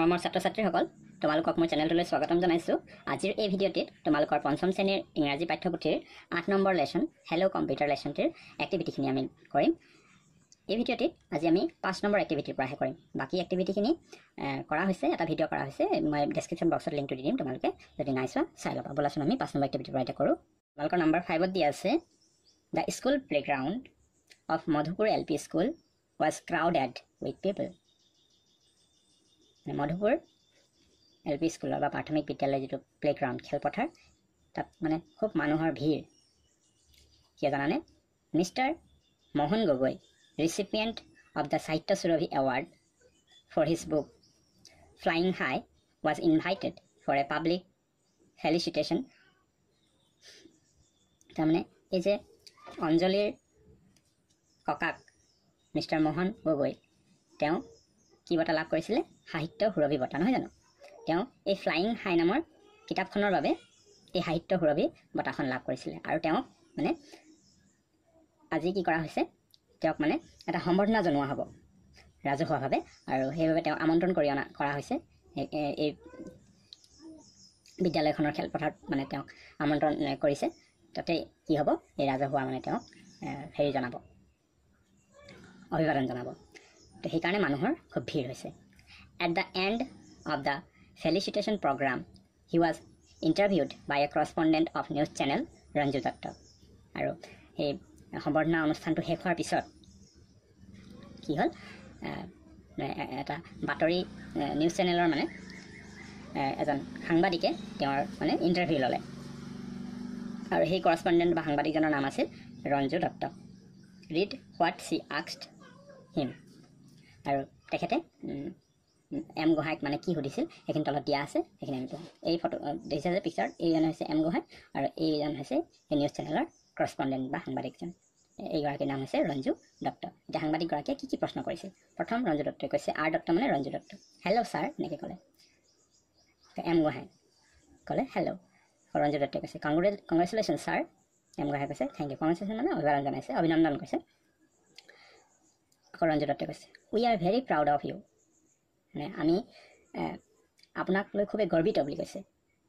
মৰমৰ ছাত্ৰ-ছাত্ৰীসকল তোমালোকক মোৰ চেনেলটোলৈ স্বাগতম জনাইছো। আজিৰ এই ভিডিঅ'টিত তোমালোকৰ পঞ্চম শ্ৰেণীৰ ইংৰাজী পাঠ্যপুথিৰ ৮ নম্বৰ লেসন হেলো কম্পিউটাৰ লেসনটিৰ এক্টিভিটিখিনি আমি কৰিম। এই ভিডিঅ'টিত আজি আমি 5 নম্বৰ এক্টিভিটিৰ পৰাহে কৰিম। বাকি এক্টিভিটিখিনি কৰা হৈছে, এটা ভিডিঅ' কৰা হৈছে, মই ডেসক্ৰিপশ্যন বক্সত লিংকটো দি দিম, তোমালোকে যদি নাই চোৱা চাই ল'বা। বলাচোন আমি 5 নম্বৰ এক্টিভিটিৰ পৰা এটা কৰোঁ। তোমালোকৰ নম্বৰ 5ত দিয়া আছে the school playground of Madhupur LP school was crowded with people। Madhupur LP স্কুলৰ বা প্ৰাথমিক বিদ্যালয় যিটো প্লেগ্ৰাউণ্ড খেলপথাৰ, তাত মানে খুব মানুহৰ ভিৰ। কিয় জানানে? Mister Mohan Gogoi, recipient of the Sahitya Surabhi award for his book flying high was invited for a public felicitation। তাৰমানে এই যে অঞ্জলিৰ ককাক মিষ্টাৰ মোহন গগৈ, তেওঁ কি বঁটা লাভ কৰিছিলে? সাহিত্য সুৰভি বঁটা, নহয় জানো? তেওঁ এই ফ্লাইং হাই নামৰ কিতাপখনৰ বাবে এই সাহিত্য সুৰভি বঁটাখন লাভ কৰিছিলে। আৰু তেওঁক মানে আজি কি কৰা হৈছে, তেওঁক মানে এটা সম্বৰ্ধনা জনোৱা হ'ব ৰাজহুৱাভাৱে, আৰু সেইবাবে তেওঁ আমন্ত্ৰণ কৰা হৈছে এই বিদ্যালয়খনৰ খেলপথাৰত। মানে তেওঁক আমন্ত্ৰণ কৰিছে, তাতে কি হ'ব, এই ৰাজহুৱা মানে তেওঁক হেৰি জনাব, অভিবাদন জনাব। তো সেইকাৰণে মানুহৰ খুব ভিৰ হৈছে। At the end of the felicitation program, he was interviewed by a correspondent of news channel Ranju Dutta. আৰু সেই সম্বৰ্ধনা অনুষ্ঠানটো শেষ হোৱাৰ পিছত কি হ'ল, এটা বাতৰি নিউজ চেনেলৰ মানে এজন সাংবাদিকে তেওঁৰ মানে ইণ্টাৰভিউ ল'লে, আৰু সেই কৰস্পণ্ডেণ্ট বা সাংবাদিকজনৰ নাম আছিল Ranju Dutta. Read what she asked him. আৰু তেখেতে এম গোহাঁইক মানে কি সুধিছিল সেইখিনি তলত দিয়া আছে, সেইখিনি আমি এই ফটো দেখিছে যে পিকচাৰত, এইজন হৈছে এম গোহাঁই আৰু এইজন হৈছে এই নিউজ চেনেলৰ কৰস্পণ্ডেণ্ট বা সাংবাদিকজন। এইগৰাকীৰ নাম হৈছে ৰঞ্জু দত্ত। এতিয়া সাংবাদিকগৰাকীয়ে কি কি প্ৰশ্ন কৰিছিল? প্ৰথম ৰঞ্জু দত্তই কৈছে, আৰ দত্ত মানে ৰঞ্জু দত্ত, হেল্ল' ছাৰ এনেকৈ ক'লে। এম গোহাঁই ক'লে হেল্ল'। ৰঞ্জু দত্তই কৈছে কংগ্ৰেচুলেশ্যন ছাৰ। এম গোহাঁই কৈছে থেংক ইউ। কংগ্ৰেচুলেশ্যন মানে অভিবাদন জনাইছে, অভিনন্দন কৈছে। আকৌ ৰঞ্জু দত্তই কৈছে we are very proud of you, মানে আমি আপোনাক লৈ খুবেই গৰ্বিত বুলি কৈছে।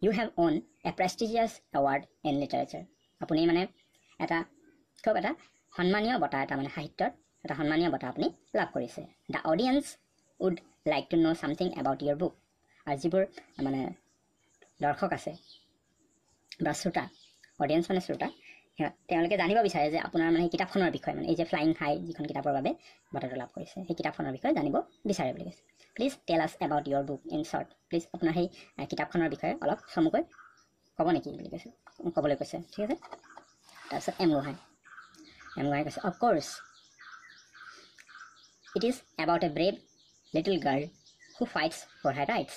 You have won a prestigious award in literature. আপুনি মানে খুব এটা সন্মানীয় বঁটা, এটা মানে সাহিত্যত এটা সন্মানীয় বঁটা আপুনি লাভ কৰিছে। The audience would like to know' something about your book. আৰু যিবোৰ মানে দৰ্শক আছে বা শ্ৰোতা, অডিয়েন্স মানে শ্ৰোতা, তেওঁলোকে জানিব বিচাৰে যে আপোনাৰ মানে কিতাপখনৰ বিষয়ে, মানে এই যে ফ্লাইং হাই যিখন কিতাপৰ বাবে বঁটাটো লাভ কৰিছে, সেই কিতাপখনৰ বিষয়ে জানিব বিচাৰে বুলি কৈছে। Please tell us about your book in short. Please আপোনাৰ সেই কিতাপখনৰ বিষয়ে অলপ চমুকৈ ক'ব নেকি বুলি কৈছে, ক'বলৈ কৈছে। ঠিক আছে। তাৰপিছত এম গোহাঁই কৈছে of course it is about a brave little girl who fights for her rights.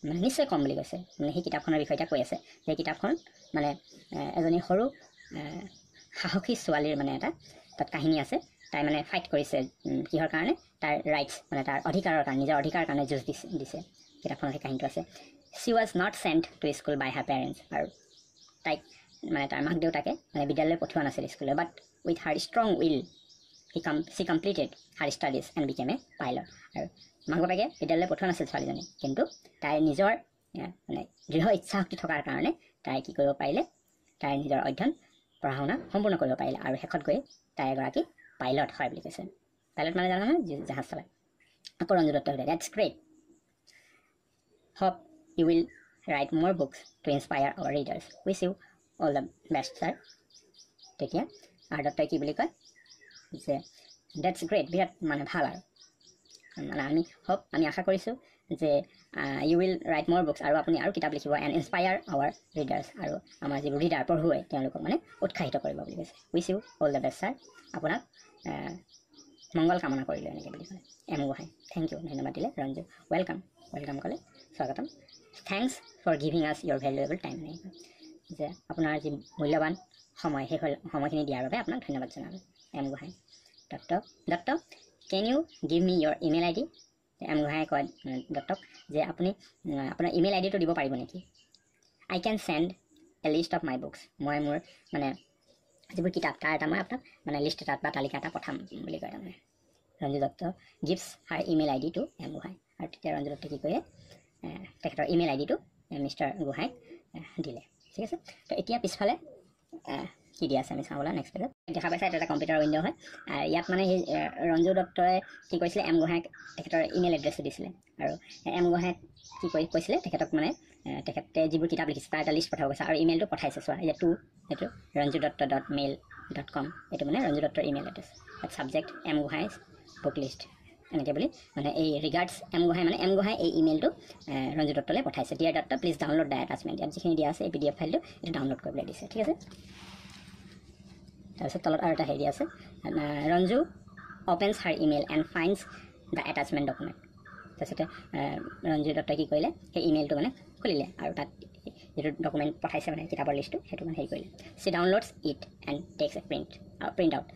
মানে নিশ্চয় ক'ম বুলি কৈছে। মানে সেই কিতাপখনৰ বিষয়ে এতিয়া কৈ আছে যে কিতাপখন মানে এজনী সৰু সাহসী ছোৱালীৰ মানে এটা তাত কাহিনী আছে। তাই মানে ফাইট কৰিছে কিহৰ কাৰণে? তাৰ ৰাইটছ, মানে তাৰ অধিকাৰৰ কাৰণে, নিজৰ অধিকাৰৰ কাৰণে যুঁজ দিছে। কিতাপখনৰ সেই কাহিনীটো আছে। She was not sent to school by her parents. আৰু তাইক মানে তাৰ মাক দেউতাকে মানে বিদ্যালয়লৈ পঠোৱা নাছিল স্কুললৈ, but with her strong will she completed her studies and became a pilot. আৰু মাক বাপেকে বিদ্যালয়লৈ পঠোৱা নাছিল ছোৱালীজনী, কিন্তু তাইৰ নিজৰ মানে দৃঢ় ইচ্ছাশক্তি থকাৰ কাৰণে তাই কি কৰিব পাৰিলে, তাইৰ নিজৰ অধ্যয়ন পঢ়া শুনা সম্পূৰ্ণ কৰিব পাৰিলে, আৰু শেষত গৈ তাই এগৰাকী পাইলট হয় বুলি কৈছে। পাইলট মানে জানা নহয়, জাহাজ চলায়। আকৌ ৰঞ্জু দত্ত সুধে that's great, hope you will write more books to inspire our readers, wish you all the best sir. তেতিয়া আৰ দত্তই কি বুলি কয় যে ডেটছ গ্ৰেট, বিৰাট মানে ভাল। আৰু মানে আমি আশা কৰিছোঁ যে U will write more books, আৰু আপুনি আৰু কিতাপ লিখিব, এণ্ড ইনস্পায়াৰ আৱাৰ ৰিডাৰ্ছ, আৰু আমাৰ যিবোৰ ৰিডাৰ পঢ়ুৱৈ তেওঁলোকক মানে উৎসাহিত কৰিব বুলি কৈছে। Wish you all the best sir, আপোনাক মংগল কামনা কৰিলোঁ এনেকৈ বুলি ক'লে এম গোহাঁই। থেংক ইউ, ধন্যবাদ দিলে ৰঞ্জু। ৱেলকাম ক'লে, স্বাগতম। থেংকছ ফৰ গিভিং আছ ইয়ৰ ভেলুৱেবল টাইম, যে আপোনাৰ যি মূল্যৱান সময়, সেই সময়খিনি দিয়াৰ বাবে আপোনাক ধন্যবাদ জনালোঁ এম গোহাঁই। দত্ত কেন ইউ গিভ মি ইয়ৰ ইমেইল ID। এম গোহাঁই কয় দত্তক যে আপুনি আপোনাৰ ইমেইল IDটো দিব পাৰিব নেকি? I can send a list of my books. মই মোৰ মানে যিবোৰ কিতাপ তাৰ এটা মই আপোনাক মানে লিষ্ট এটা বা তালিকা এটা পঠাম বুলি কয় তাৰমানে Ranju Dutta. Gives her email ID to M Gohain. আৰু তেতিয়া ৰঞ্জু দত্তই কি কৰে তেখেতৰ ইমেইল আইডিটো মিষ্টাৰ গোহাঁইক দিলে ঠিক আছে তো এতিয়া পিছফালে কি দিয়া আছে আমি চাবলৈ নেক্সট পেজত দেখা পাইছে এটা কম্পিউটাৰ উইণ্ড' হয় ইয়াত মানে সেই ৰঞ্জু দত্তই কি কৰিছিলে এম গোহাঁইক তেখেতৰ ইমেইল এড্ৰেছটো দিছিলে আৰু এম গোহাঁইক কি কৈছিলে তেখেতক মানে তেখেতে যিবোৰ কিতাপ লিখিছে তাৰ এটা লিষ্ট পঠাব কৈছে আৰু ইমেইলটো পঠাইছে চোৱা এইটো ranjudotto.mail.com এইটো মানে ৰঞ্জু দত্তৰ ইমেইল এড্ৰেছ তাত ছাবজেক্ট এম গোহাঁইজ বুক লিষ্ট এনেকৈ বুলি মানে এই ৰিগাৰ্ডছ এম গোহাঁই মানে এম গোহাঁই এই ইমেইলটো ৰঞ্জু দত্তলৈ পঠাইছে dear Dutta please download the attachment ইয়াত যিখিনি দিয়া আছে এই PDF ফাইলটো এইটো ডাউনলোড কৰিবলৈ দিছে ঠিক আছে তাৰপিছত তলত আৰু এটা হেৰি আছে Ranju opens her email and finds the attachment document তাৰপিছতে ৰঞ্জু দত্তই কি কৰিলে সেই ইমেইলটো মানে খুলিলে আৰু তাত যিটো ডকুমেণ্ট পঠাইছে মানে কিতাপৰ লিষ্টটো সেইটো মানে হেৰি কৰিলে she downloads it and takes a print out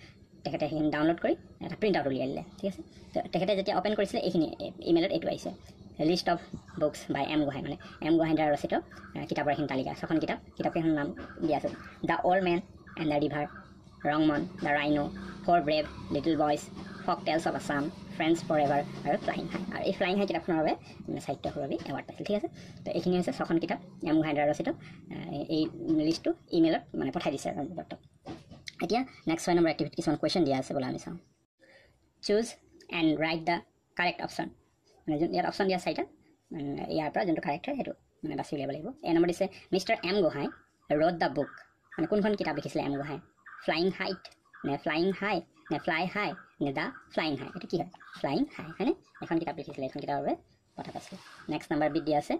তেখেতে সেইখিনি ডাউনলোড কৰি এটা প্ৰিণ্ট আউট উলিয়াই দিলে ঠিক আছে তো তেখেতে যেতিয়া অ'পেন কৰিছিলে এইখিনি ইমেইলত এইটো আহিছে list of books by M Gohain মানে এম গোহাঁই দ্বাৰা ৰচিত কিতাপৰ এখন তালিকা 6খন কিতাপকেইখনৰ নাম দিয়া আছে the old men and the river Rangman the rhino for brave little boys folk tales of Assam friends forever আৰু ফ্লাইং হাই আৰু এই ফ্লাইং হাই কিতাপখনৰ বাবে সাহিত্য সুৰভি এৱাৰ্ড পাইছিল ঠিক আছে তো এইখিনি হৈছে 6খন কিতাপ এম গোহাঁই দ্বাৰা ৰচিত এই লিষ্টটো ইমেইলত মানে পঠাই দিছে ৰঞ্জু দত্তক এতিয়া নেক্সট 6 নম্বৰ এক্টিভিটি কিছুমান কুৱেশ্যন দিয়া আছে বোলা আমি চাওঁ choose and right the correct option মানে ইয়াত অপশ্যন দিয়া 4টা ইয়াৰ পৰা যোনটো কাৰেক্ট হয় সেইটো মানে বাছি উলিয়াব লাগিব এই নম্বৰ দিছে mister M Gohain wrote the book মানে কোনখন কিতাপ লিখিছিলে এম গোহাঁই ফ্লাইং হাইট নে ফ্লাইং হাই নে ফ্লাই হাই নে দ্য ফ্লাইং হাই এইটো কি হয় ফ্লাইং হাই হয়নে এখন কিতাপ লিখিছিলে এখন কিতাপৰ বাবে পঠা পাইছিলে নেক্সট নম্বৰ বিট দিয়া আছে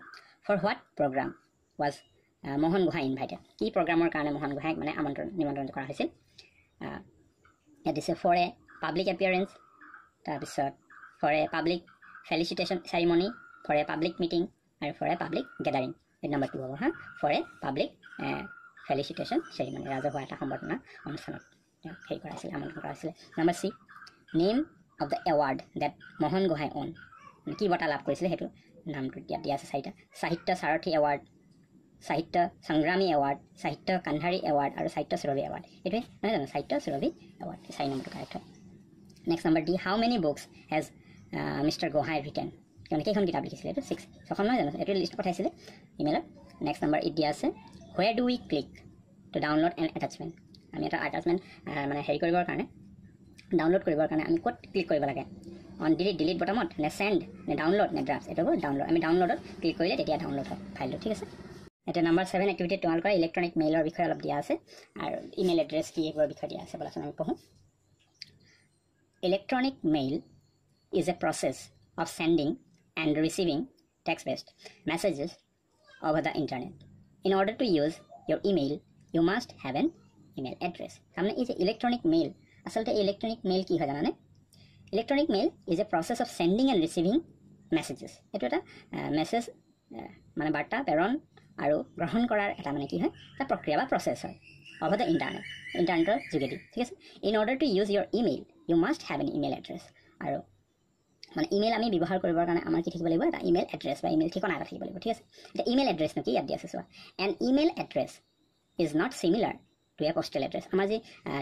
for what program was Mohan Gohain invited কি প্ৰগ্ৰামৰ কাৰণে মোহন গোহাঁইক মানে নিমন্ত্ৰণ কৰা হৈছিল ইয়াত দিছে ফৰ এ পাব্লিক এপিয়াৰেঞ্চ তাৰপিছত for a public felicitation ceremony for a public meeting আৰু ফৰ এ পাব্লিক গেডাৰিং এই নম্বৰ 2 হ'ব হা for a public felicitation ceremony ৰাজহুৱা এটা সম্বৰ্ধনা অনুষ্ঠানত হেৰি কৰা হৈছিলে আমন্ত্ৰণ কৰা হৈছিলে number C name of the award that Mohan Gohain won কি বঁটা লাভ কৰিছিলে সেইটো নামটো দিয়া আছে 4টা সাহিত্য সাৰথী এৱাৰ্ড সাহিত্য সংগ্ৰামী এৱাৰ্ড সাহিত্য কান্ধাৰী এৱাৰ্ড আৰু সাহিত্য সুৰভি এৱাৰ্ড এইটোৱে নহয় জানো সাহিত্য সুৰভি এৱাৰ্ড 4 নম্বৰটো কাৰেক্ট হয় next number D how many books has mister Gohain written তেওঁ কেইখন কিতাপ লিখিছিলে এইটো 6খন নহয় জানো এইটো লিষ্ট পঠাইছিলে ইমেইলত নেক্সট নম্বৰ ইট দিয়া আছে where do we click to download N attachment আমি এটা এটাচমেণ্ট মানে হেৰি কৰিবৰ কাৰণে ডাউনলোড কৰিবৰ কাৰণে আমি ক'ত ক্লিক কৰিব লাগে অন ডিলিট বটমত নে চেণ্ড নে ডাউনলোড নে ড্ৰাফ্ট এইটো হ'ব ডাউনলোড আমি ডাউনলোডত ক্লিক কৰিলে তেতিয়া ডাউনলোড হয় ফাইলটো ঠিক আছে এতিয়া নম্বৰ 7 এক্টিভিটি তোমালোকৰ ইলেক্ট্ৰনিক মেইলৰ বিষয়ে অলপ দিয়া আছে আৰু ইমেইল এড্ৰেছ কি এইবোৰৰ বিষয়ে দিয়া আছে বলাচোন আমি পঢ়োঁ electronic mail is a process of sending and receiving text-based messages over the internet. In order to use your email, you must have an email address. हमने इसे electronic mail असलते electronic mail की है जाना ने electronic mail is a process of sending and receiving messages. एतो এটা message মানে বাৰ্তা প্ৰেৰণ আৰু গ্ৰহণ কৰাৰ এটা মানে কি হয় এটা প্ৰক্ৰিয়া বা প্ৰচেছ হয় over the ইণ্টাৰনেটৰ যোগেদি ঠিক আছে in order to use your email you must have an email address আৰু মানে ইমেইল আমি ব্যৱহাৰ কৰিবৰ কাৰণে আমাৰ কি থাকিব লাগিব এটা ইমেইল এড্ৰেছ বা ইমেইল ঠিকনা এটা থাকিব লাগিব ঠিক আছে এটা ইমেইল এড্ৰেছ নো কি ইয়াত দিয়া আছে চোৱা an email address is not similar to a postal address আমাৰ যে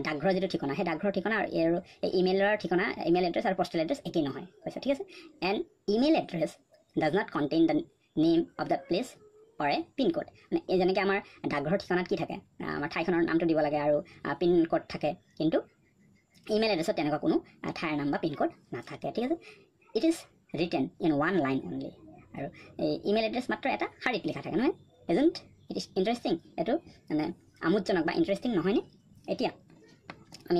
ডাকঘৰৰ যিটো ঠিকনা সেই ডাকঘৰৰ ঠিকনা আৰু এই ইমেইলৰ ঠিকনা ইমেইল এড্ৰেছ আৰু পোষ্টেল এড্ৰেছ একেই নহয় কৈছে ঠিক আছে an email address does not contain the name of the place or a pin code মানে এই যেনেকৈ আমাৰ ডাকঘৰৰ ঠিকনাত কি থাকে আমাৰ ঠাইখনৰ নামটো দিব লাগে আৰু পিন কোড থাকে কিন্তু ইমেইল এড্ৰেছত তেনেকুৱা কোনো ঠাইৰ নাম বা পিন কোড নাথাকে ঠিক আছে It is written in one line only. আৰু ইমেইল এড্ৰেছ মাত্ৰ এটা শাৰীত লিখা থাকে নহয় isn't it is interesting এটো মানে আমোদজনক বা ইন্টাৰেষ্টিং নহয়নে এতিয়া আমি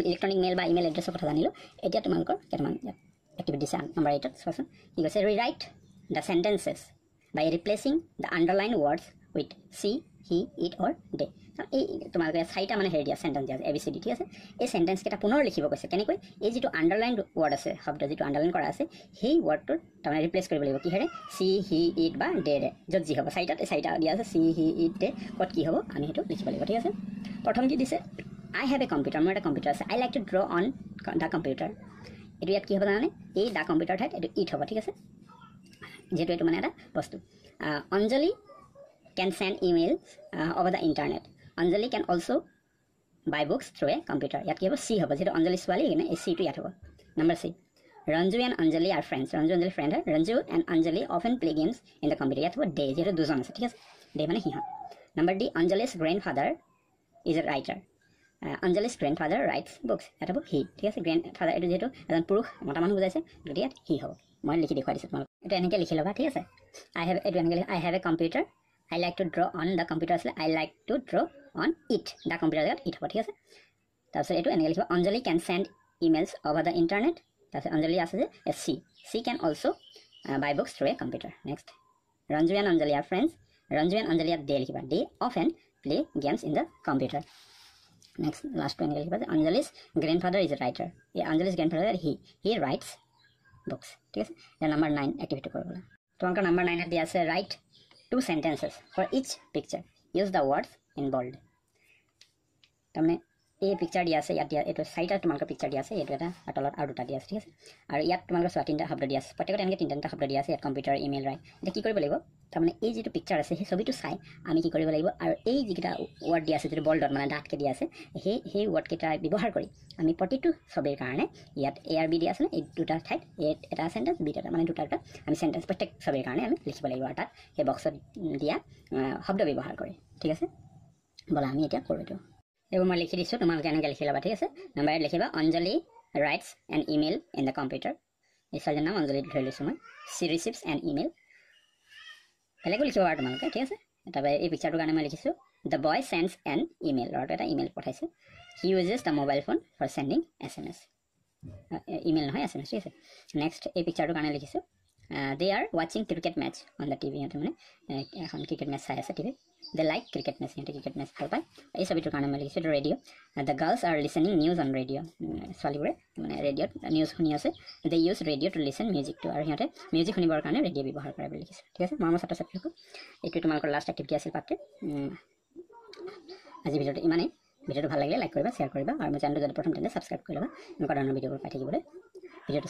ইলেক্ট্ৰনিক মেইল বা ইমেইল এড্ৰেছৰ কথা জানিলোঁ এতিয়া তোমালোকৰ কেইটামান এক্টিভিটি আছে নম্বৰ 8ত চোৱাচোন কি কৈছে rewrite the sentences by replacing the underline words with she he it or they এই তোমালোকে 4টা মানে হেৰি দিয়া চেণ্টেন্স দিয়া আছে ABCD ঠিক আছে এই চেণ্টেন্সকেইটা পুনৰ লিখিব কৈছে কেনেকৈ এই যিটো আণ্ডাৰলাইন ৱৰ্ড আছে শব্দ যিটো আণ্ডাৰলাইন কৰা আছে সেই ৱৰ্ডটোত তাৰমানে ৰিপ্লেচ কৰিব লাগিব কিহেৰে সি হি ইট বা ডেৰে য'ত যি হ'ব 4টাত 4টা দিয়া আছে সি হি ইট ডে ক'ত কি হ'ব আমি সেইটো লিখিব লাগিব ঠিক আছে প্ৰথম কি দিছে আই হেভ এ কম্পিউটাৰ মোৰ এটা কম্পিউটাৰ আছে I like to draw on the computer এইটো ইয়াত কি হ'ব জানানে এই দ্য কম্পিউটাৰ ঠাইত এইটো ইট হ'ব ঠিক আছে যিহেতু এইটো মানে এটা বস্তু অঞ্জলি can send emails over the internet. Anjali can also buy books through a computer. ইয়াত কি হ'ব C হ'ব যেটো অঞ্জলি ছোৱালী এনে এই C টো ইয়াত হ'ব number C Ranju and Anjali are friends. Ranju and Anjali friend है. Ranju and Anjali often play games in the computer. ইয়াত day যেহেতু দুজন আছে ঠিক আছে day মানে সিহঁত. Number D, Anjali's grandfather is a writer. Anjali's grandfather writes books. এটা হ'ব he ঠিক আছে grandfather এইটো যেহেতু এজন পুৰুষ মতা মানুহ বুজাইছে গতিকে ইয়াত he হ'ব. মই লিখি দেখুৱাই দিছোঁ তোমালোক এইটো এনেকৈ লিখি ল'বা ঠিক আছে I have a computer. I like to draw on the computer আসলে I like to draw on it. the computer জেগাত it হ'ব ঠিক আছে তাৰপিছত এইটো এনেকৈ লিখিবা Anjali can send emails over the internet. তাৰপিছত Anjali আছে যে she can also buy books through a computer. Next, Ranju and Anjali are friends. Ranju and Anjali are they লিখিবা they often play games in the computer. Next, last one লিখিবা Anjali's grandfather is a writer. Anjali's grandfather he writes books ঠিক আছে number 9 activity কৰিবলা তোমালোকৰ number 9 দিয়া আছে write 2 sentences for each picture. Use the words in bold. তাৰমানে এই picture দিয়া আছে ইয়াত দিয়া এইটো চাৰিটা তোমালোকৰ পিকচাৰ দিয়া আছে এইটো এটা তলত আৰু দুটা দিয়া আছে ঠিক আছে আৰু ইয়াত তোমালোকৰ তিনিটা শব্দ দিয়া আছে প্ৰত্যেকতে এনেকৈ তিনিটা শব্দ দিয়া আছে ইয়াত কম্পিউটাৰ ইমেইল ৰাইট এতিয়া কি কৰিব লাগিব তাৰমানে এই যিটো পিকচাৰ আছে সেই ছবিটো চাই আমি কি কৰিব লাগিব আৰু এই যিকেইটা ৱৰ্ড দিয়া আছে যিটো বল্ডত মানে ডাঠকৈ দিয়া আছে সেই ৱৰ্ডকেইটা ব্যৱহাৰ কৰি আমি প্ৰতিটো ছবিৰ কাৰণে ইয়াত এ আৰ বি দিয়া আছে এই দুটা ঠাইত এটা চেণ্টেঞ্চ বি এটা মানে দুটা আমি চেণ্টেঞ্চ প্ৰত্যেক ছবিৰ কাৰণে আমি লিখিব লাগিব আৰু তাত সেই বক্সত দিয়া শব্দ ব্যৱহাৰ কৰি ঠিক আছে বলা আমি এতিয়া কৰোঁ এইটো এইবোৰ মই লিখি দিছোঁ তোমালোকে এনেকৈ লিখি ল'বা ঠিক আছে নম্বৰ 8 লিখিবা Anjali writes an email in the computer. এই ছোৱালীৰ নাম অঞ্জলি ধৰি লৈছোঁ মই she receives an email বেলেগো লিখিব পাৰা তোমালোকে ঠিক আছে তাৰপৰা এই পিকচাৰটোৰ কাৰণে মই লিখিছোঁ the boy sends an email ল'ৰাটোৱে এটা ইমেইল পঠাইছে he uses the mobile phone for sending SMS email নহয় SMS ঠিক আছে নেক্সট এই পিকচাৰটোৰ কাৰণে লিখিছোঁ they are watching cricket match on the TV সিহঁতে মানে এখন ক্ৰিকেট মেচ চাই আছে টিভিত they like cricket match সিহঁতে ক্ৰিকেট মেচ ভাল পায় এই ছবিটোৰ কাৰণে মই লিখিছোঁ radio' the girls are listening news on radio ছোৱালীবোৰে মানে ৰেডিঅ'ত নিউজ শুনি আছে they use radio to listen music to আৰু সিহঁতে মিউজিক শুনিবৰ কাৰণে ৰেডিঅ' ব্যৱহাৰ কৰে বুলি লিখিছোঁ ঠিক আছে মৰমৰ ছাত্ৰ ছাত্ৰীসকল এইটো তোমালোকৰ লাষ্ট এক্টিভিটি আছিল পাৰ্ট আজি ভিডিঅ'টো ইমানেই ভিডিঅ'টো ভাল লাগিলে লাইক কৰিবা শ্বেয়াৰ কৰিবা আৰু মোৰ চেনেলটো যদি প্ৰথম তেন্তে ছাবস্ক্ৰাইব কৰি ল'বা এনেকুৱা ধৰণৰ ভিডিঅ'বোৰ পাই থাকিবলৈ ভিডিঅ'টো